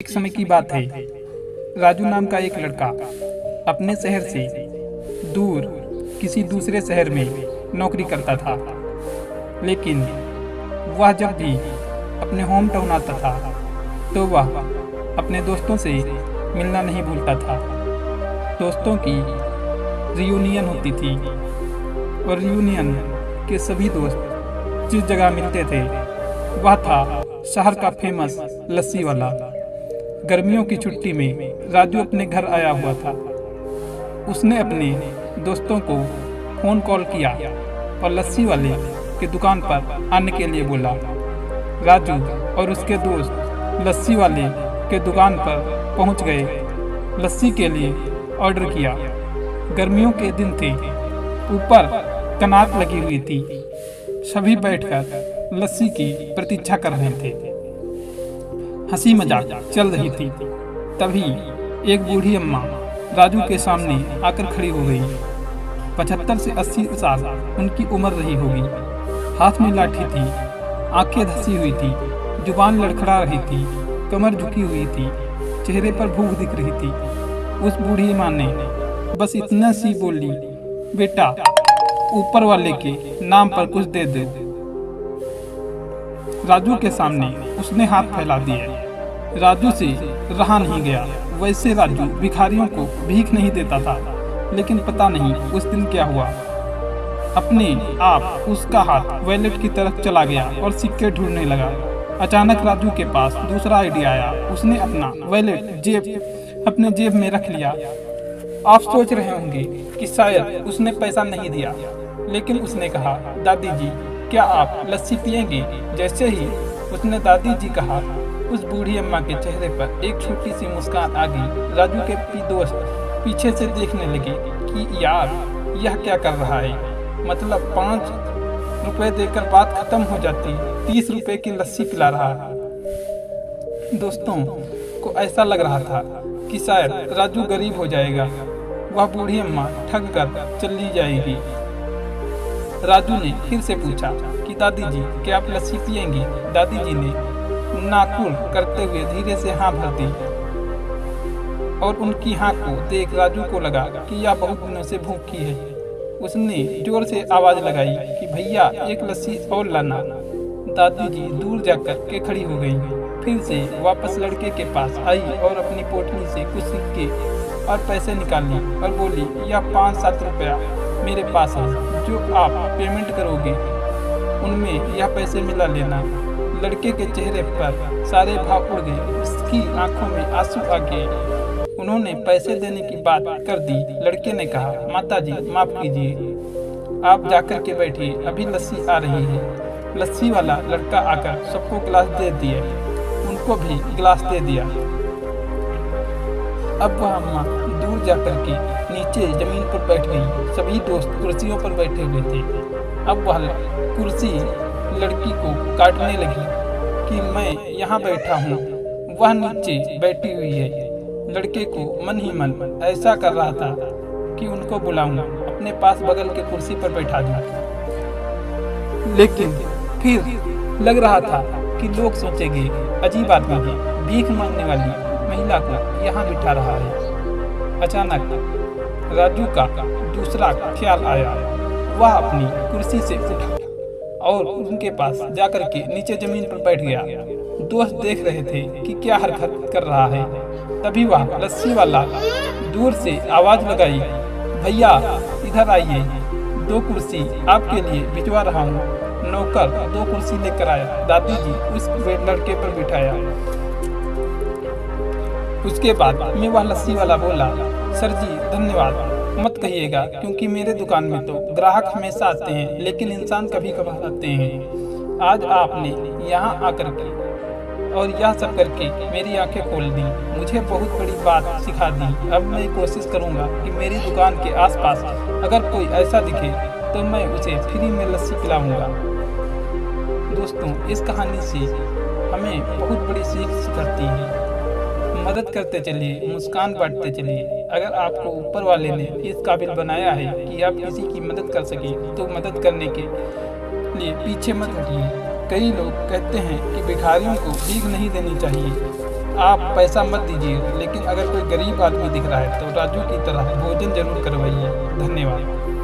एक समय की बात है। राजू नाम का एक लड़का अपने शहर से दूर किसी दूसरे शहर में नौकरी करता था। लेकिन वह जब भी अपने होम टाउन आता था तो वह अपने दोस्तों से मिलना नहीं भूलता था। दोस्तों की रियूनियन होती थी और रियूनियन के सभी दोस्त जिस जगह मिलते थे वह था शहर का फेमस लस्सी वाला। गर्मियों की छुट्टी में राजू अपने घर आया हुआ था। उसने अपने दोस्तों को फ़ोन कॉल किया और लस्सी वाले की दुकान पर आने के लिए बोला। राजू और उसके दोस्त लस्सी वाले के दुकान पर पहुंच गए। लस्सी के लिए ऑर्डर किया। गर्मियों के दिन थे, ऊपर कनात लगी हुई थी। सभी बैठकर लस्सी की प्रतीक्षा कर रहे थे। हंसी मजाक चल रही थी। तभी एक बूढ़ी अम्मा राजू के सामने आकर खड़ी हो गई। 75 से 80 साल उनकी उम्र रही होगी। हाथ में लाठी थी, आंखें धसी हुई थी, जुबान लड़खड़ा रही थी, कमर झुकी हुई थी, चेहरे पर भूख दिख रही थी। उस बूढ़ी माँ ने बस इतना सी बोली, बेटा ऊपर वाले के नाम पर कुछ दे दो। राजू के सामने उसने हाथ फैला दिए। राजू से रहा नहीं गया। वैसे राजू भिखारियों को भीख नहीं देता था, लेकिन पता नहीं उस दिन क्या हुआ। अपने आप उसका हाथ वॉलेट की तरफ चला गया और सिक्के ढूंढने लगा। अचानक राजू के पास दूसरा आइडिया आया। उसने अपना वॉलेट अपने जेब में रख लिया। आप सोच रहे होंगे कि शायद उसने पैसा नहीं दिया, लेकिन उसने कहा, दादी जी क्या आप लस्सी पिएंगे? जैसे ही उसने दादी जी कहा, उस बूढ़ी अम्मा के चेहरे पर एक छोटी सी मुस्कान आ गई। राजू के दोस्त पीछे से देखने लगे कि यार यह क्या कर रहा है। मतलब 5 रुपए देकर बात खत्म हो जाती, 30 रुपए की लस्सी पिला रहा है। दोस्तों को ऐसा लग रहा था कि शायद राजू गरीब हो जाएगा, वह बूढ़ी अम्मा ठग कर चली जाएगी। राजू ने फिर से पूछा कि दादी जी क्या आप लस्सी पिएंगी? दादी जी ने नाकुल करते हुए धीरे से हाँ भर दी और उनकी हाँ को देख राजू को लगा कि यह बहुत दिनों से भूखी है। उसने जोर से आवाज लगाई कि भैया एक लस्सी और लाना। दादी जी दूर जाकर के खड़ी हो गई। फिर से वापस लड़के के पास आई और अपनी पोटली से कुछ सिक्के और पैसे निकाली और बोली, यह 5-7 रुपया मेरे पास है, जो आप पेमेंट करोगे उनमें यह पैसे मिला लेना। लड़के के चेहरे पर सारे भाव उड़ गए। उसकी आंखों में आंसू आ गए। उन्होंने पैसे देने की बात कर दी। लड़के ने कहा, माता जी माफ कीजिए, आप जाकर के बैठिए, अभी लस्सी आ रही है। लस्सी वाला लड़का आकर सबको गिलास दे दिए, उनको भी गिलास दे दिया। अब वह अम्मा दूर जाकर के नीचे जमीन पर बैठ गई। सभी दोस्त कुर्सियों पर बैठे हुए थे। अब वह कुर्सी लड़की को काटने लगी कि मैं यहाँ बैठा हूँ, वह नीचे बैठी हुई है। लड़के को मन ही मन ऐसा कर रहा था कि उनको बुलाऊं, अपने पास बगल के कुर्सी पर बैठा दूं। लेकिन फिर लग रहा था कि लोग सोचेंगे अजीब आदमी है, भीख मांगने वाली महिला को यहाँ बिठा रहा है। अचानक राजू का दूसरा ख्याल आया। वह अपनी कुर्सी से उठा और उनके पास जाकर के नीचे जमीन पर बैठ गया। दोस्त देख रहे थे कि क्या हरकत कर रहा है। तभी वह लस्सी वाला दूर से आवाज लगाई, भैया इधर आइए, 2 कुर्सी आपके लिए भिजवा रहा हूँ। नौकर 2 कुर्सी लेकर आया। दादी जी उस लड़के पर बिठाया। उसके बाद में वह लस्सी वाला बोला, सर जी धन्यवाद, मत कहिएगा, क्योंकि मेरे दुकान में तो ग्राहक हमेशा आते हैं, लेकिन इंसान कभी कभार आते हैं। आज आपने यहाँ आकर के और यह सब करके मेरी आंखें खोल दी, मुझे बहुत बड़ी बात सिखा दी। अब मैं कोशिश करूँगा कि मेरी दुकान के आसपास अगर कोई ऐसा दिखे तो मैं उसे फ्री में लस्सी पिलाऊंगा। दोस्तों इस कहानी से हमें बहुत बड़ी सीख सिखाती है। मदद करते चलिए, मुस्कान बांटते चलिए। अगर आपको ऊपर वाले ने इस काबिल बनाया है कि आप किसी की मदद कर सके, तो मदद करने के लिए पीछे मत हटिए। कई लोग कहते हैं कि भिखारियों को भीख नहीं देनी चाहिए। आप पैसा मत दीजिए, लेकिन अगर कोई गरीब आदमी दिख रहा है तो राजू की तरह भोजन जरूर करवाइए। धन्यवाद।